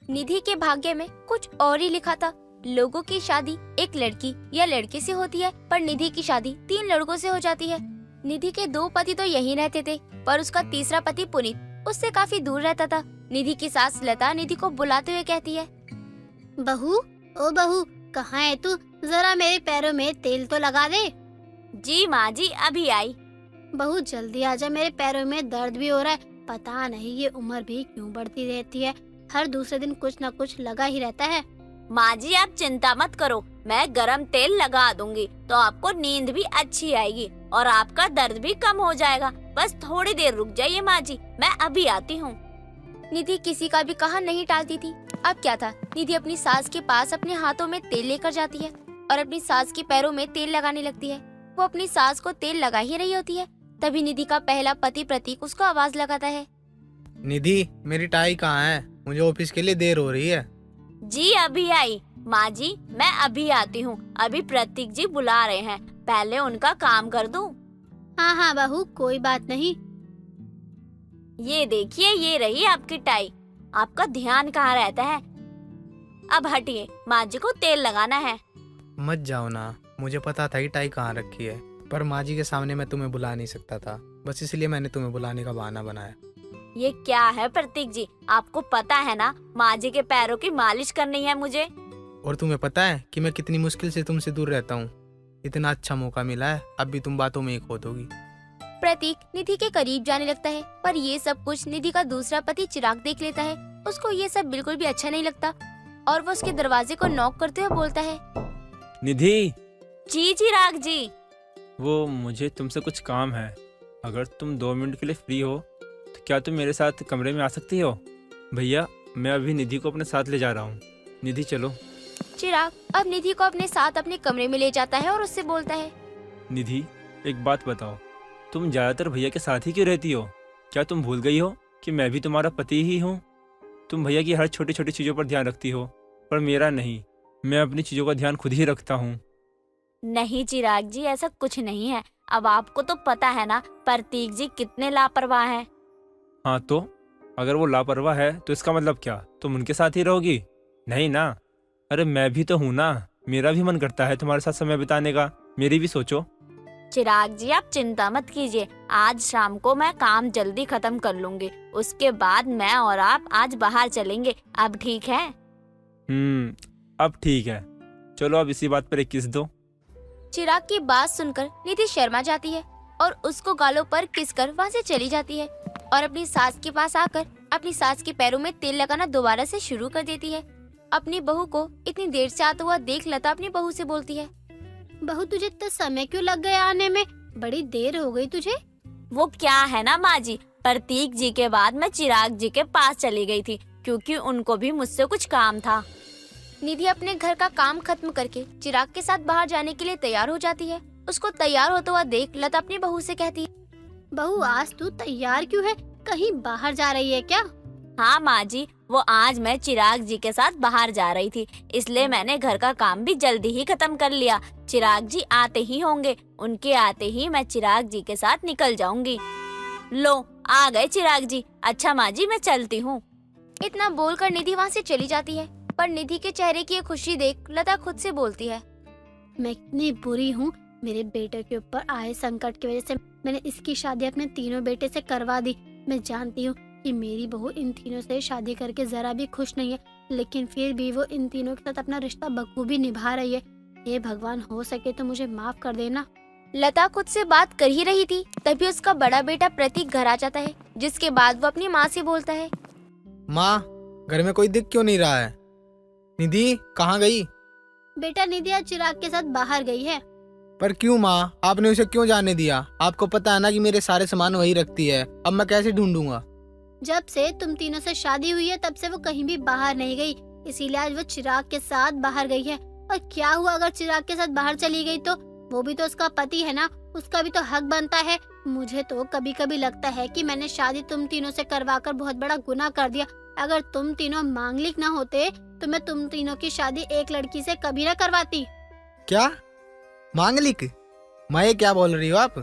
निधि के भाग्य में कुछ और ही लिखा था। लोगों की शादी एक लड़की या लड़के से होती है, पर निधि की शादी 3 लड़कों से हो जाती है। निधि के 2 पति तो यहीं रहते थे, पर उसका तीसरा पति पुनीत उससे काफी दूर रहता था। निधि की सास लता निधि को बुलाते हुए कहती है, बहू, ओ बहू, कहाँ है तू? जरा मेरे पैरों में तेल तो लगा दे। जी माँ जी, अभी आई। बहू जल्दी आजा, मेरे पैरों में दर्द भी हो रहा है। पता नहीं ये उम्र भी क्यों बढ़ती रहती है, हर दूसरे दिन कुछ न कुछ लगा ही रहता है। माँ जी आप चिंता मत करो, मैं गरम तेल लगा दूंगी तो आपको नींद भी अच्छी आएगी और आपका दर्द भी कम हो जाएगा। बस थोड़ी देर रुक जाइए माँ जी, मैं अभी आती हूँ। निधि किसी का भी कहा नहीं टालती थी। अब क्या था, निधि अपनी सास के पास अपने हाथों में तेल लेकर जाती है और अपनी सास के पैरों में तेल लगाने लगती है। वो अपनी सास को तेल लगा ही रही होती है, तभी निधि का पहला पति प्रतीक उसको आवाज लगाता है, निधि मेरी टाई कहाँ है? मुझे ऑफिस के लिए देर हो रही है। जी अभी आई। माँ जी मैं अभी आती हूँ, अभी प्रतीक जी बुला रहे हैं, पहले उनका काम कर दूं। हाँ हाँ बहू, कोई बात नहीं। ये देखिए, ये रही आपकी टाई। आपका ध्यान कहाँ रहता है? अब हटिए, माँ जी को तेल लगाना है। मत जाओ ना, मुझे पता था कि टाई कहाँ रखी है, पर माँ जी के सामने मैं तुम्हें बुला नहीं सकता था, बस इसलिए मैंने तुम्हें बुलाने का बहाना बनाया। ये क्या है प्रतीक जी, आपको पता है ना माँ जी के पैरों की मालिश करनी है मुझे। और तुम्हें पता है कि मैं कितनी मुश्किल से तुमसे दूर रहता हूँ। इतना अच्छा मौका मिला है, अब भी तुम बातों में ही खो दोगी। प्रतीक निधि के करीब जाने लगता है, पर ये सब कुछ निधि का दूसरा पति चिराग देख लेता है। उसको ये सब बिल्कुल भी अच्छा नहीं लगता और वो उसके दरवाजे को नॉक करते हुए बोलता है, निधि। जी चिराग जी। वो मुझे तुमसे कुछ काम है, अगर तुम 2 मिनट के लिए फ्री हो तो क्या तुम मेरे साथ कमरे में आ सकती हो? भैया मैं अभी निधि को अपने साथ ले जा रहा हूँ, निधि चलो। चिराग अब निधि को अपने साथ अपने कमरे में ले जाता है और उससे बोलता है, निधि एक बात बताओ, तुम ज़्यादातर भैया के साथ ही क्यों रहती हो? क्या तुम भूल गई हो कि मैं भी तुम्हारा पति ही हूँ? तुम भैया की हर छोटी छोटी चीज़ों पर ध्यान रखती हो, पर मेरा नहीं। मैं अपनी चीज़ों का ध्यान खुद ही रखता हूँ। नहीं चिराग जी, ऐसा कुछ नहीं है। अब आपको तो पता है ना प्रतीक जी कितने लापरवाह हैं। हाँ तो अगर वो लापरवाह है तो इसका मतलब क्या, तुम उनके साथ ही रहोगी? नहीं ना। अरे मैं भी तो हूँ ना, मेरा भी मन करता है तुम्हारे साथ समय बिताने का, मेरी भी सोचो। चिराग जी आप चिंता मत कीजिए, आज शाम को मैं काम जल्दी खत्म कर लूंगी, उसके बाद मैं और आप आज बाहर चलेंगे। अब ठीक है? अब ठीक है, चलो अब इसी बात पर एक किस दो। चिराग की बात सुनकर निधि शर्मा जाती है और उसको गालों पर किस कर वहाँ से चली जाती है और अपनी सास के पास आकर अपनी सास के पैरों में तेल लगाना दोबारा से शुरू कर देती है। अपनी बहू को इतनी देर से आता हुआ देख लता अपनी बहू से बोलती है, बहू तुझे इतना समय क्यों लग गया आने में? बड़ी देर हो गई तुझे। वो क्या है ना माँ जी, प्रतीक जी के बाद मैं चिराग जी के पास चली गई थी क्योंकि उनको भी मुझसे कुछ काम था। निधि अपने घर का काम खत्म करके चिराग के साथ बाहर जाने के लिए तैयार हो जाती है। उसको तैयार होता हुआ देख लता अपनी बहू से कहती है, बहू आज तू तैयार क्यों है? कहीं बाहर जा रही है क्या? हाँ माँ जी, वो आज मैं चिराग जी के साथ बाहर जा रही थी, इसलिए मैंने घर का काम भी जल्दी ही खत्म कर लिया। चिराग जी आते ही होंगे, उनके आते ही मैं चिराग जी के साथ निकल जाऊंगी। लो आ गए चिराग जी। अच्छा माँ जी मैं चलती हूँ। इतना बोलकर निधि वहाँ से चली जाती है, पर निधि के चेहरे की ये खुशी देख लता खुद से बोलती है, मैं कितनी बुरी हूँ। मेरे बेटे के ऊपर आए संकट की वजह से मैंने इसकी शादी अपने तीनों बेटे से करवा दी। मैं जानती हूँ कि मेरी बहू इन तीनों से शादी करके जरा भी खुश नहीं है, लेकिन फिर भी वो इन तीनों के साथ अपना रिश्ता बखूबी निभा रही है। हे भगवान, हो सके तो मुझे माफ कर देना। लता खुद से बात कर ही रही थी, तभी उसका बड़ा बेटा प्रतीक घर आ जाता है, जिसके बाद वो अपनी माँ से बोलता है, माँ घर में कोई दिख क्यों नहीं रहा है? निधि कहाँ गई? बेटा निधि आज चिराग के साथ बाहर गई है। पर क्यों माँ, आपने उसे क्यों जाने दिया? आपको पता है ना कि मेरे सारे सामान वही रखती है, अब मैं कैसे ढूंढूंगा? जब से तुम तीनों से शादी हुई है तब से वो कहीं भी बाहर नहीं गई, इसीलिए आज वो चिराग के साथ बाहर गई है। और क्या हुआ अगर चिराग के साथ बाहर चली गई तो? वो भी तो उसका पति है ना, उसका भी तो हक बनता है। मुझे तो कभी कभी लगता है कि मैंने शादी तुम तीनों से करवाकर बहुत बड़ा गुनाह कर दिया। अगर तुम तीनों मांगलिक न होते तो मैं तुम तीनों की शादी एक लड़की से कभी न करवाती। क्या मांगलिक? मैं ये क्या बोल रही हो आप?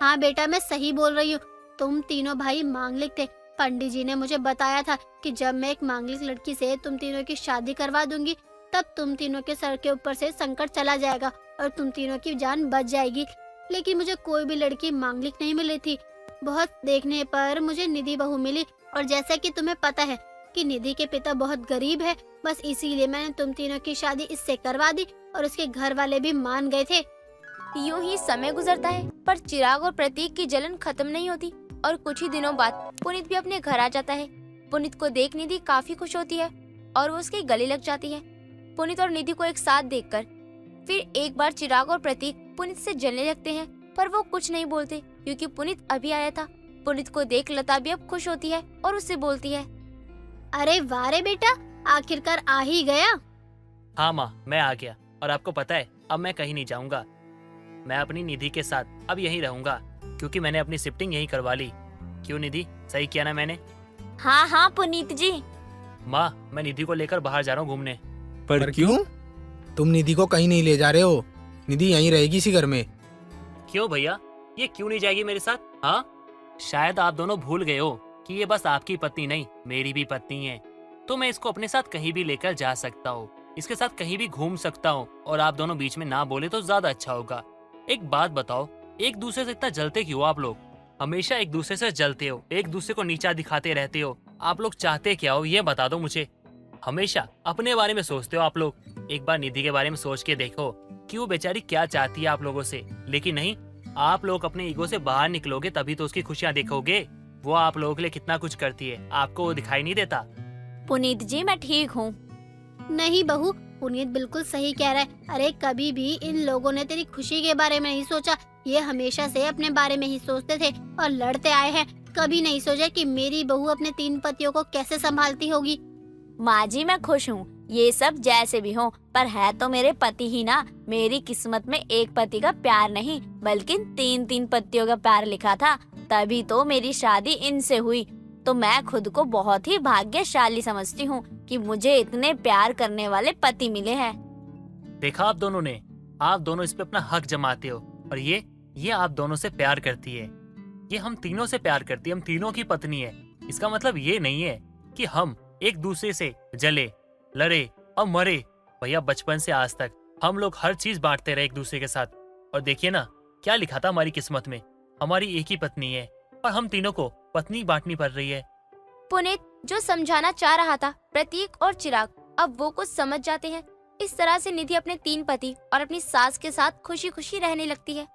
हाँ बेटा, मैं सही बोल रही हूँ। तुम तीनों भाई मांगलिक थे, पंडित जी ने मुझे बताया था कि जब मैं एक मांगलिक लड़की से तुम तीनों की शादी करवा दूंगी तब तुम तीनों के सर के ऊपर से संकट चला जाएगा और तुम तीनों की जान बच जाएगी। लेकिन मुझे कोई भी लड़की मांगलिक नहीं मिली थी। बहुत देखने पर मुझे निधि बहू मिली और जैसा कि तुम्हें पता है कि निधि के पिता बहुत गरीब है, बस इसीलिए मैंने तुम तीनों की शादी इससे करवा दी और उसके घर वाले भी मान गए थे। यूं ही समय गुजरता है पर चिराग और प्रतीक की जलन खत्म नहीं होती और कुछ ही दिनों बाद पुनीत भी अपने घर आ जाता है। पुनीत को देख निधि काफी खुश होती है और वो उसके गले लग जाती है। पुनीत और निधि को एक साथ देखकर फिर एक बार चिराग और प्रतीक पुनीत से जलने लगते हैं, पर वो कुछ नहीं बोलते क्योंकि पुनीत अभी आया था। पुनीत को देख लता भी अब खुश होती है और उससे बोलती है, अरे वाह रे बेटा, आखिरकार आ ही गया। हाँ माँ, मैं आ गया और आपको पता है अब मैं कहीं नहीं जाऊंगा। मैं अपनी निधि के साथ अब यहीं रहूंगा क्योंकि मैंने अपनी शिफ्टिंग यहीं करवा ली। क्यों निधि, सही किया ना मैंने? हाँ हाँ पुनीत जी। माँ, मैं निधि को लेकर बाहर जा रहा हूँ घूमने। पर क्यों? तुम निधि को कहीं नहीं ले जा रहे हो। निधि यहीं रहेगी इसी घर में। क्यों भैया, ये क्यों नहीं जाएगी मेरे साथ? हाँ, शायद आप दोनों भूल गए हो कि ये बस आपकी पत्नी नहीं मेरी भी पत्नी है, तो मैं इसको अपने साथ कहीं भी लेकर जा सकता हूँ, इसके साथ कहीं भी घूम सकता हूँ और आप दोनों बीच में ना बोले तो ज्यादा अच्छा होगा। एक बात बताओ, एक दूसरे से इतना जलते क्यों आप लोग? हमेशा एक दूसरे से जलते हो, एक दूसरे को नीचा दिखाते रहते हो। आप लोग चाहते क्या हो ये बता दो मुझे। हमेशा अपने बारे में सोचते हो आप लोग। एक बार निधि के बारे में सोच के देखो कि वो बेचारी क्या चाहती है आप लोगों से। लेकिन नहीं, आप लोग अपने ईगो से बाहर निकलोगे तभी तो उसकी खुशियाँ देखोगे। वो आप लोगों के लिए कितना कुछ करती है, आपको वो दिखाई नहीं देता? पुनीत जी मैं ठीक हूँ। नहीं बहू, पुनीत बिल्कुल सही कह रहा है। अरे कभी भी इन लोगों ने तेरी खुशी के बारे में नहीं सोचा। ये हमेशा से अपने बारे में ही सोचते थे और लड़ते आए हैं। कभी नहीं सोचा कि मेरी बहू अपने 3 पतियों को कैसे संभालती होगी। माँ जी मैं खुश हूँ, ये सब जैसे भी हो पर है तो मेरे पति ही ना। मेरी किस्मत में एक पति का प्यार नहीं बल्कि 3 पतियों का प्यार लिखा था, तभी तो मेरी शादी इनसे हुई। तो मैं खुद को बहुत ही भाग्यशाली समझती हूँ कि मुझे इतने प्यार करने वाले पति मिले हैं। देखा आप दोनों ने, आप दोनों इस पे अपना हक जमाते हो और ये आप दोनों से प्यार करती है। ये हम तीनों से प्यार करती है, हम तीनों की पत्नी है। इसका मतलब ये नहीं है कि हम एक दूसरे से जले, लड़े और मरे। भैया बचपन से आज तक हम लोग हर चीज बांटते रहे एक दूसरे के साथ। और देखिए ना क्या लिखा था हमारी किस्मत में, हमारी एक ही पत्नी है और हम तीनों को पत्नी बांटनी पड़ रही है। पुनीत जो समझाना चाह रहा था प्रतीक और चिराग अब वो कुछ समझ जाते हैं। इस तरह से निधि अपने 3 पति और अपनी सास के साथ खुशी खुशी रहने लगती है।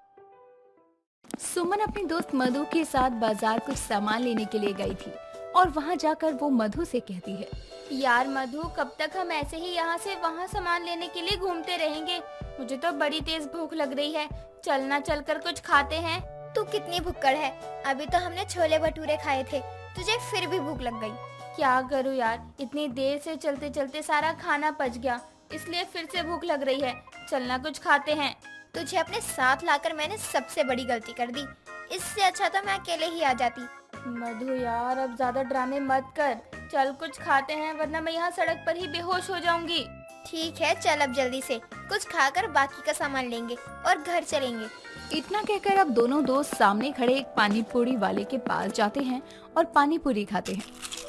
सुमन अपनी दोस्त मधु के साथ बाजार कुछ सामान लेने के लिए गई थी और वहां जाकर वो मधु से कहती है, यार मधु, कब तक हम ऐसे ही यहाँ से वहाँ सामान लेने के लिए घूमते रहेंगे? मुझे तो बड़ी तेज भूख लग रही है। चलना, चलकर कुछ खाते हैं। तू कितनी भुक्कड़ है, अभी तो हमने छोले भटूरे खाए थे, तुझे फिर भी भूख लग गई। क्या करूँ यार, इतनी देर से चलते चलते सारा खाना पच गया, इसलिए फिर से भूख लग रही है। चलना कुछ खाते हैं। तुझे अपने साथ लाकर मैंने सबसे बड़ी गलती कर दी। इससे अच्छा तो मैं अकेले ही आ जाती। मधु यार, अब ज्यादा ड्रामे मत कर, चल कुछ खाते हैं वरना मैं यहाँ सड़क पर ही बेहोश हो जाऊंगी। ठीक है, चल अब जल्दी से कुछ खाकर बाकी का सामान लेंगे और घर चलेंगे। इतना कहकर अब दोनों दोस्त सामने खड़े एक पानी पूरी वाले के पास जाते हैं और पानी पूरी खाते हैं।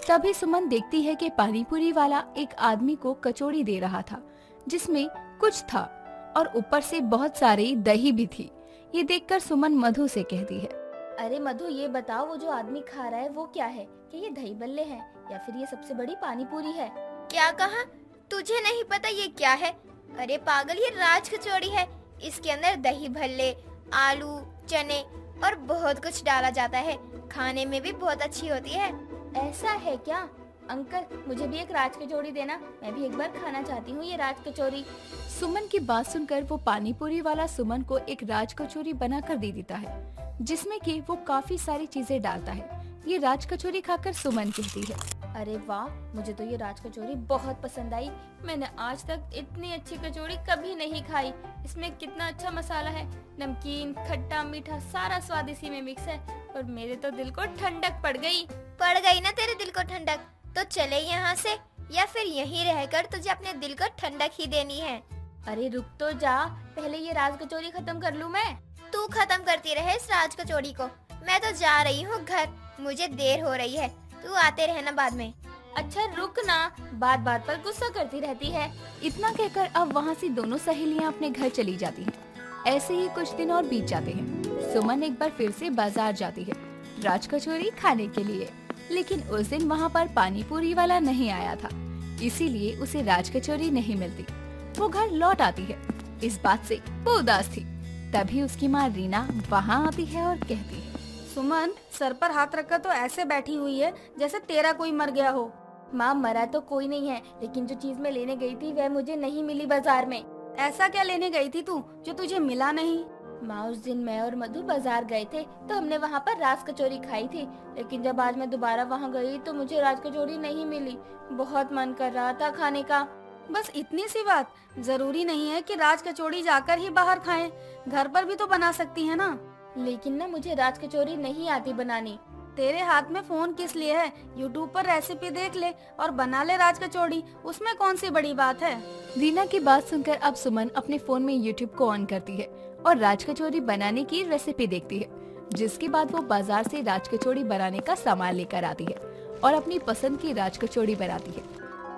तभी सुमन देखती है कि पानी पूरी वाला एक आदमी को कचौड़ी दे रहा था जिसमें कुछ था और ऊपर से बहुत सारी दही भी थी। ये देखकर सुमन मधु से कहती है, अरे मधु, ये बताओ वो जो आदमी खा रहा है वो क्या है? कि ये दही बल्ले हैं या फिर ये सबसे बड़ी पानी पूरी है? क्या कहा? तुझे नहीं पता ये क्या है? अरे पागल, ये राज कचौड़ी है। इसके अंदर दही भल्ले, आलू, चने और बहुत कुछ डाला जाता है। खाने में भी बहुत अच्छी होती है। ऐसा है क्या? अंकल, मुझे भी एक राज कचौड़ी देना, मैं भी एक बार खाना चाहती हूँ ये राज कचौड़ी। सुमन की बात सुनकर वो पानी पूरी वाला सुमन को एक राज कचौरी बनाकर दे देता है जिसमें कि वो काफी सारी चीजें डालता है। ये राज कचौरी खाकर सुमन कहती है, अरे वाह, मुझे तो ये राज कचौरी बहुत पसंद आई। मैंने आज तक इतनी अच्छी कचौड़ी कभी नहीं खाई। इसमें कितना अच्छा मसाला है, नमकीन, खट्टा, मीठा, सारा स्वाद इसी में मिक्स है। और मेरे तो दिल को ठंडक पड़ गई। पड़ गई ना तेरे दिल को ठंडक? तो चले यहाँ से, या फिर यहीं रहकर तुझे अपने दिल को ठंडक ही देनी है? अरे रुक तो जा, पहले ये राज कचौरी खत्म कर लूँ मैं। तू खत्म करती रहे इस राज कचौड़ी को। मैं तो जा रही हूँ घर, मुझे देर हो रही है। तू आते रहना बाद में। अच्छा रुक ना, बात बात पर गुस्सा करती रहती है। इतना कहकर अब वहाँ से दोनों सहेलियाँ अपने घर चली जाती हैं। ऐसे ही कुछ दिन और बीत जाते हैं। सुमन एक बार फिर से बाजार जाती है राज कचौरी खाने के लिए, लेकिन उस दिन वहाँ पर पानी पूरी वाला नहीं आया था, इसीलिए उसे राज कचौरी नहीं मिलती। वो घर लौट आती है। इस बात से वो उदास थी। तभी उसकी माँ रीना वहाँ आती है और कहती है, सुमन, सर पर हाथ रखकर तो ऐसे बैठी हुई है जैसे तेरा कोई मर गया हो। माँ मरा तो कोई नहीं है, लेकिन जो चीज मैं लेने गई थी वह मुझे नहीं मिली बाजार में। ऐसा क्या लेने गई थी तू जो तुझे मिला नहीं? माँ उस दिन मैं और मधु बाजार गए थे तो हमने वहाँ पर राज कचौरी खाई थी, लेकिन जब आज मैं दोबारा वहाँ गई तो मुझे राज कचौरी नहीं मिली। बहुत मन कर रहा था खाने का। बस इतनी सी बात? जरूरी नहीं है कि राज कचौड़ी जाकर ही बाहर खाएं, घर पर भी तो बना सकती है ना। लेकिन ना मुझे राज कचौरी नहीं आती बनानी। तेरे हाथ में फोन किस लिए है? यूट्यूब पर रेसिपी देख ले और बना ले राज कचौड़ी, उसमें कौन सी बड़ी बात है। रीना की बात सुनकर अब सुमन अपने फोन में यूट्यूब को ऑन करती है और राज कचौरी बनाने की रेसिपी देखती है, जिसके बाद वो बाजार से राज कचौड़ी बनाने का सामान लेकर आती है और अपनी पसंद की राज कचौड़ी बनाती है।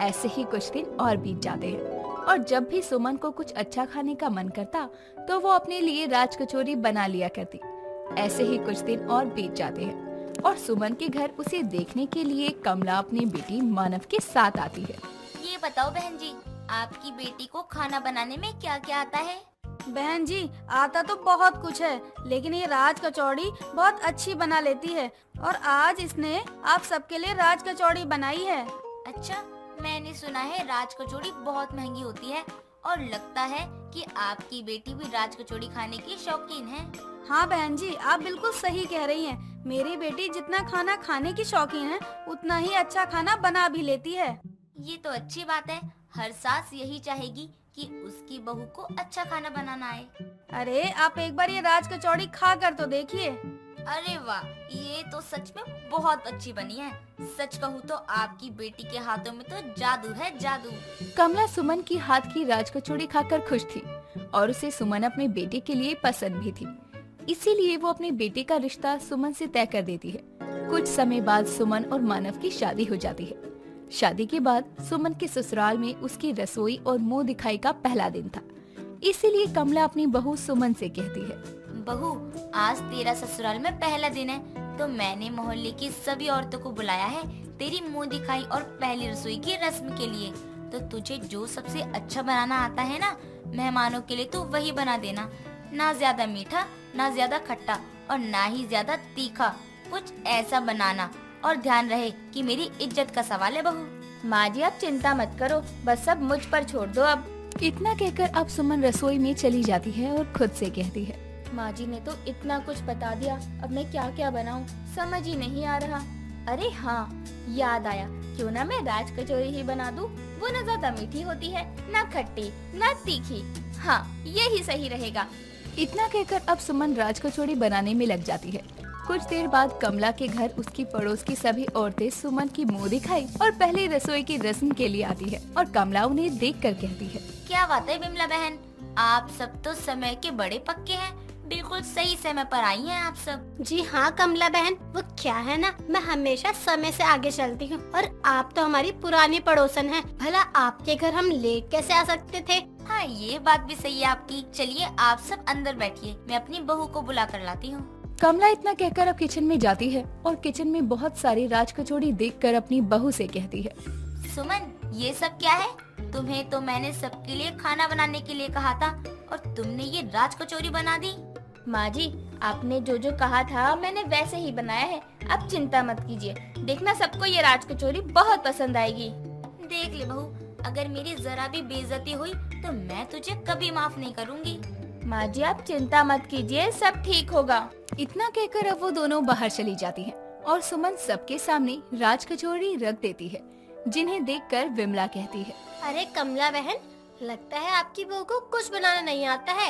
ऐसे ही कुछ दिन और बीत जाते हैं और जब भी सुमन को कुछ अच्छा खाने का मन करता तो वो अपने लिए राज कचौरी बना लिया करती। ऐसे ही कुछ दिन और बीत जाते हैं और सुमन के घर उसे देखने के लिए कमला अपनी बेटी मानव के साथ आती है। ये बताओ बहन जी, आपकी बेटी को खाना बनाने में क्या क्या आता है? बहन जी, आता तो बहुत कुछ है, लेकिन ये राज कचौड़ी बहुत अच्छी बना लेती है और आज इसने आप सबके लिए राज कचौड़ी बनाई है। अच्छा, मैंने सुना है राज कचौड़ी बहुत महंगी होती है और लगता है कि आपकी बेटी भी राज कचौड़ी खाने की शौकीन है। हाँ बहन जी, आप बिल्कुल सही कह रही हैं। मेरी बेटी जितना खाना खाने की शौकीन है उतना ही अच्छा खाना बना भी लेती है। ये तो अच्छी बात है। हर सास यही चाहेगी कि उसकी बहू को अच्छा खाना बनाना आए। अरे आप एक बार ये राज कचौड़ी खा कर तो देखिए। अरे वाह, ये तो सच में बहुत अच्छी बनी है। सच कहूँ तो आपकी बेटी के हाथों में तो जादू है, जादू। कमला सुमन की हाथ की राज कचौड़ी खाकर खुश थी और उसे सुमन अपने बेटे के लिए पसंद भी थी, इसीलिए वो अपने बेटे का रिश्ता सुमन से तय कर देती है। कुछ समय बाद सुमन और मानव की शादी हो जाती है। शादी के बाद सुमन के ससुराल में उसकी रसोई और मुंह दिखाई का पहला दिन था, इसीलिए कमला अपनी बहू सुमन से कहती है, बहू, आज तेरा ससुराल में पहला दिन है, तो मैंने मोहल्ले की सभी औरतों को बुलाया है तेरी मुंह दिखाई और पहली रसोई की रस्म के लिए। तो तुझे जो सबसे अच्छा बनाना आता है ना, मेहमानों के लिए तो वही बना देना। ना ज्यादा मीठा, ना ज्यादा खट्टा और ना ही ज्यादा तीखा। कुछ ऐसा बनाना और ध्यान रहे कि मेरी इज्जत का सवाल है बहू। माँ जी आप चिंता मत करो, बस सब मुझ पर छोड़ दो अब। इतना कहकर अब सुमन रसोई में चली जाती है और खुद से कहती है, माँ जी ने तो इतना कुछ बता दिया, अब मैं क्या क्या बनाऊं समझ ही नहीं आ रहा। अरे हाँ, याद आया, क्यों ना मैं राज कचौरी ही बना दूं। वो न ज्यादा मीठी होती है, ना खट्टी, ना तीखी। हाँ, यही सही रहेगा। इतना कहकर अब सुमन राज कचौड़ी बनाने में लग जाती है। कुछ देर बाद कमला के घर उसकी पड़ोस की सभी औरतें सुमन की मुंह दिखाई और पहले रसोई की रस्म के लिए आती है और कमला उन्हें देखकर कहती है, क्या बात है बिमला बहन, आप सब तो समय के बड़े पक्के हैं। बिल्कुल सही समय पर आई हैं आप सब। जी हाँ कमला बहन, वो क्या है ना, मैं हमेशा समय से आगे चलती हूँ और आप तो हमारी पुरानी पड़ोसन हैं। भला आपके घर हम लेट कैसे आ सकते थे? हाँ, ये बात भी सही है आपकी। चलिए आप सब अंदर बैठिए, मैं अपनी बहू को बुला कर लाती हूँ। कमला इतना कहकर अब किचन में जाती है और किचन में बहुत सारी राज कचौड़ी देखकर अपनी बहू से कहती है, सुमन, ये सब क्या है? तुम्हें तो मैंने सबके लिए खाना बनाने के लिए कहा था और तुमने ये राज कचौरी बना दी। माँ जी, आपने जो जो कहा था मैंने वैसे ही बनाया है। अब चिंता मत कीजिए, देखना सबको ये राज कचौरी बहुत पसंद आएगी। देख ले बहू, अगर मेरी जरा भी बेइज्जती हुई तो मैं तुझे कभी माफ नहीं करूँगी। माँ जी आप चिंता मत कीजिए, सब ठीक होगा। इतना कहकर अब वो दोनों बाहर चली जाती हैं और सुमन सबके सामने राज कचौड़ी रख देती है, जिन्हें देखकर विमला कहती है, अरे कमला बहन, लगता है आपकी बहू को कुछ बनाना नहीं आता है,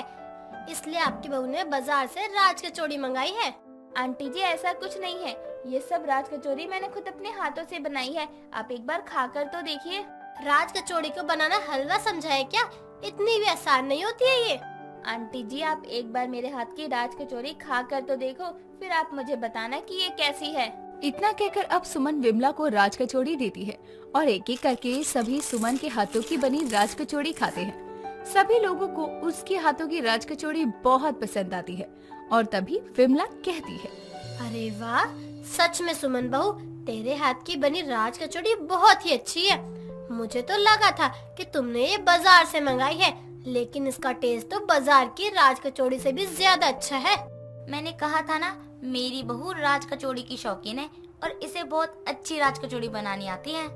इसलिए आपकी बहू ने बाजार से राज कचौड़ी मंगाई है। आंटी जी ऐसा कुछ नहीं है, ये सब राज कचौरी मैंने खुद अपने हाथों से बनाई है। आप एक बार खाकर तो देखिए। राज कचौड़ी को बनाना हलवा समझा है क्या? इतनी भी आसान नहीं होती है ये। आंटी जी आप एक बार मेरे हाथ की राज कचौरी खा कर तो देखो, फिर आप मुझे बताना कि ये कैसी है। इतना कहकर अब सुमन विमला को राज कचौड़ी देती है और एक एक करके सभी सुमन के हाथों की बनी राज कचौड़ी खाते हैं। सभी लोगों को उसके हाथों की राज कचौड़ी बहुत पसंद आती है और तभी विमला कहती है, अरे वाह, सच में सुमन बहू, तेरे हाथ की बनी राज कचौड़ी बहुत ही अच्छी है। मुझे तो लगा था कि तुमने ये बाजार से मंगाई है, लेकिन इसका टेस्ट तो बाजार की राज कचौड़ी से भी ज्यादा अच्छा है। मैंने कहा था ना, मेरी बहू राज कचौड़ी की शौकीन है और इसे बहुत अच्छी राज कचौड़ी बनानी आती है।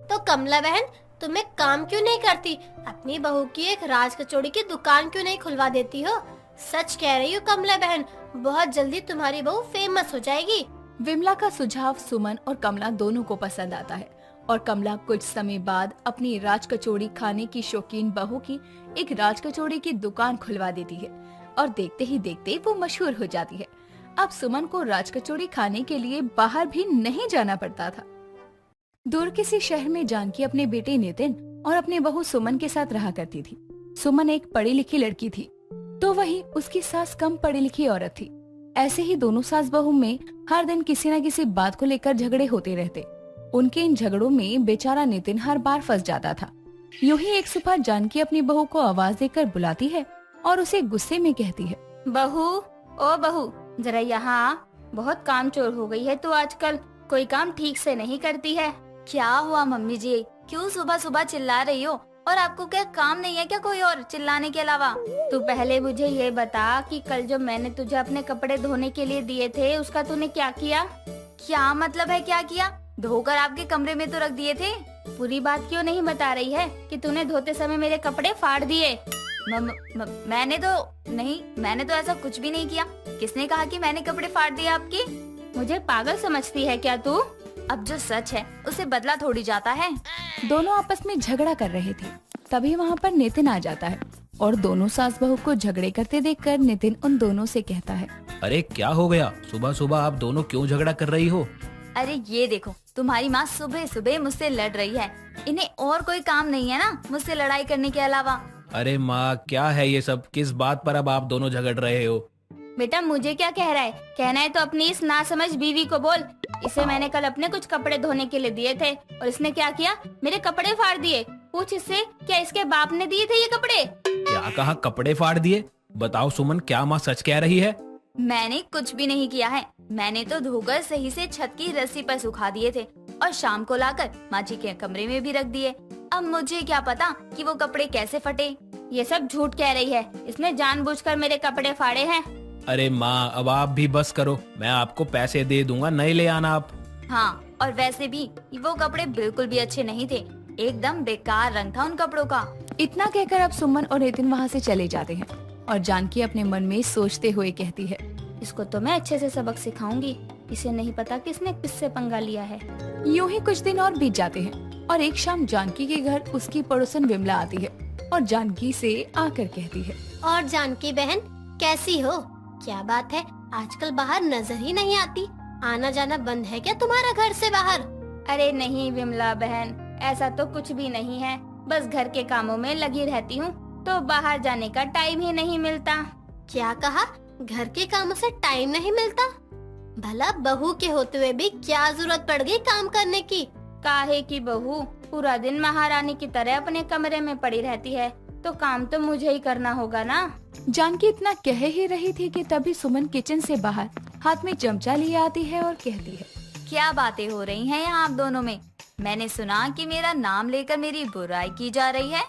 तो कमला बहन, तुम एक काम क्यों नहीं करती? अपनी बहू की एक राज कचौड़ी की दुकान क्यों नहीं खुलवा देती हो? सच कह रही हूँ कमला बहन, बहुत जल्दी तुम्हारी बहू फेमस हो जाएगी। विमला का सुझाव सुमन और कमला दोनों को पसंद आता है और कमला कुछ समय बाद अपनी राज कचौड़ी खाने की शौकीन बहू की एक राज कचौड़ी की दुकान खुलवा देती है और देखते ही देखते वो मशहूर हो जाती है। अब सुमन को राज कचौड़ी खाने के लिए बाहर भी नहीं जाना पड़ता था। दूर किसी शहर में जानकी अपने बेटे नितिन और अपनी बहू सुमन के साथ रहा करती थी। सुमन एक पढ़ी लिखी लड़की थी तो वही उसकी सास कम पढ़ी लिखी औरत थी। ऐसे ही दोनों सास बहू में हर दिन किसी न किसी बात को लेकर झगड़े होते रहते। उनके इन झगड़ों में बेचारा नितिन हर बार फंस जाता था। यूं ही एक सुबह जानकी अपनी बहू को आवाज देकर बुलाती है और उसे गुस्से में कहती है, बहू, ओ बहू, जरा यहाँ आ। बहुत काम चोर हो गई है, तू आजकल कोई काम ठीक से नहीं करती है। क्या हुआ मम्मी जी, क्यों सुबह सुबह चिल्ला रही हो? और आपको क्या काम नहीं है क्या कोई और चिल्लाने के अलावा? तू पहले मुझे ये बता कि कल जो मैंने तुझे अपने कपड़े धोने के लिए दिए थे, उसका तूने क्या किया? क्या मतलब है क्या किया? धोकर आपके कमरे में तो रख दिए थे। पूरी बात क्यों नहीं बता रही है कि तूने धोते समय मेरे कपड़े फाड़ दिए? मैंने तो ऐसा कुछ भी नहीं किया। किसने कहा कि मैंने कपड़े फाड़ दिए आपके? मुझे पागल समझती है क्या तू? अब जो सच है उसे बदला थोड़ी जाता है। दोनों आपस में झगड़ा कर रहे थे। तभी वहाँ पर नितिन आ जाता है और दोनों सास बहू को झगड़े करते देखकर नितिन उन दोनों से कहता है, अरे क्या हो गया? सुबह सुबह आप दोनों क्यों झगड़ा कर रही हो? अरे ये देखो, तुम्हारी माँ सुबह सुबह मुझसे लड़ रही है। इन्हें और कोई काम नहीं है ना मुझसे लड़ाई करने के अलावा। अरे माँ, क्या है ये सब? किस बात पर अब आप दोनों झगड़ रहे हो? बेटा मुझे क्या कह रहा है? कहना है तो अपनी इस नासमझ बीवी को बोल। इसे मैंने कल अपने कुछ कपड़े धोने के लिए दिए थे और इसने क्या किया? मेरे कपड़े फाड़ दिए। पूछ इससे, क्या इसके बाप ने दिए थे ये कपड़े? क्या कहा? कपड़े फाड़ दिए? बताओ सुमन, क्या माँ सच कह रही है? मैंने कुछ भी नहीं किया है। मैंने तो धोकर सही से छत की रस्सी पर सुखा दिए थे और शाम को लाकर माँ जी के कमरे में भी रख दिए। अब मुझे क्या पता कि वो कपड़े कैसे फटे। ये सब झूठ कह रही है। इसने जानबूझकर मेरे कपड़े फाड़े हैं। अरे माँ, अब आप भी बस करो। मैं आपको पैसे दे दूंगा, नए ले आना आप। हाँ, और वैसे भी वो कपड़े बिल्कुल भी अच्छे नहीं थे। एकदम बेकार रंग था उन कपड़ों का। इतना कहकर अब सुमन और नितिन वहाँ से चले जाते हैं और जानकी अपने मन में सोचते हुए कहती है, इसको तो मैं अच्छे से सबक सिखाऊंगी। इसे नहीं पता किसने किससे पंगा लिया है। यूं ही कुछ दिन और बीत जाते हैं और एक शाम जानकी के घर उसकी पड़ोसन विमला आती है और जानकी से आकर कहती है, और जानकी बहन कैसी हो? क्या बात है, आजकल बाहर नजर ही नहीं आती। आना जाना बंद है क्या तुम्हारा घर से बाहर? अरे नहीं विमला बहन, ऐसा तो कुछ भी नहीं है। बस घर के कामों में लगी रहती हूँ तो बाहर जाने का टाइम ही नहीं मिलता। क्या कहा? घर के कामों से टाइम नहीं मिलता? भला बहू के होते हुए भी क्या जरूरत पड़ गई काम करने की? काहे की बहू पूरा दिन महारानी की तरह अपने कमरे में पड़ी रहती है, तो काम तो मुझे ही करना होगा ना। जानकी इतना कह ही रही थी कि तभी सुमन किचन से बाहर हाथ में चमचा लिए आती है और कहती है, क्या बातें हो रही हैं यहाँ आप दोनों में? मैंने सुना कि मेरा नाम लेकर मेरी बुराई की जा रही है।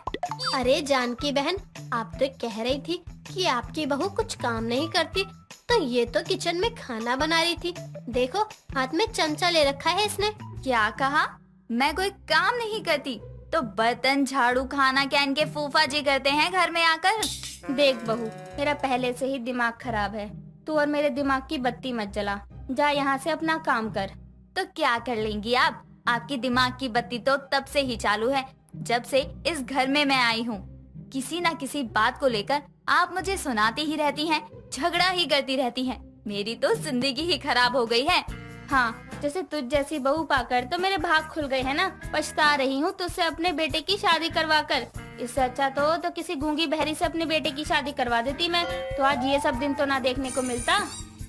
अरे जानकी बहन, आप तो कह रही थी कि आपकी बहू कुछ काम नहीं करती, तो ये तो किचन में खाना बना रही थी। देखो, हाथ में चमचा ले रखा है इसने। क्या कहा? मैं कोई काम नहीं करती तो बर्तन झाड़ू खाना क्या इनके फूफा जी करते हैं घर में आकर? देख बहू, मेरा पहले से ही दिमाग खराब है। तू और मेरे दिमाग की बत्ती मत जला। जा यहाँ से अपना काम कर। तो क्या कर लेंगी आप? आपकी दिमाग की बत्ती तो तब से ही चालू है जब से इस घर में मैं आई हूँ। किसी न किसी बात को लेकर आप मुझे सुनाती ही रहती हैं, झगड़ा ही करती रहती हैं। मेरी तो जिंदगी ही खराब हो गई है। हाँ, जैसे तुझ जैसी बहू पाकर तो मेरे भाग खुल गए हैं ना। पछता रही हूँ तुझसे अपने बेटे की शादी करवा कर। इससे अच्छा तो किसी गूंगी बहरी से अपने बेटे की शादी करवा देती मैं, तो आज ये सब दिन तो ना देखने को मिलता।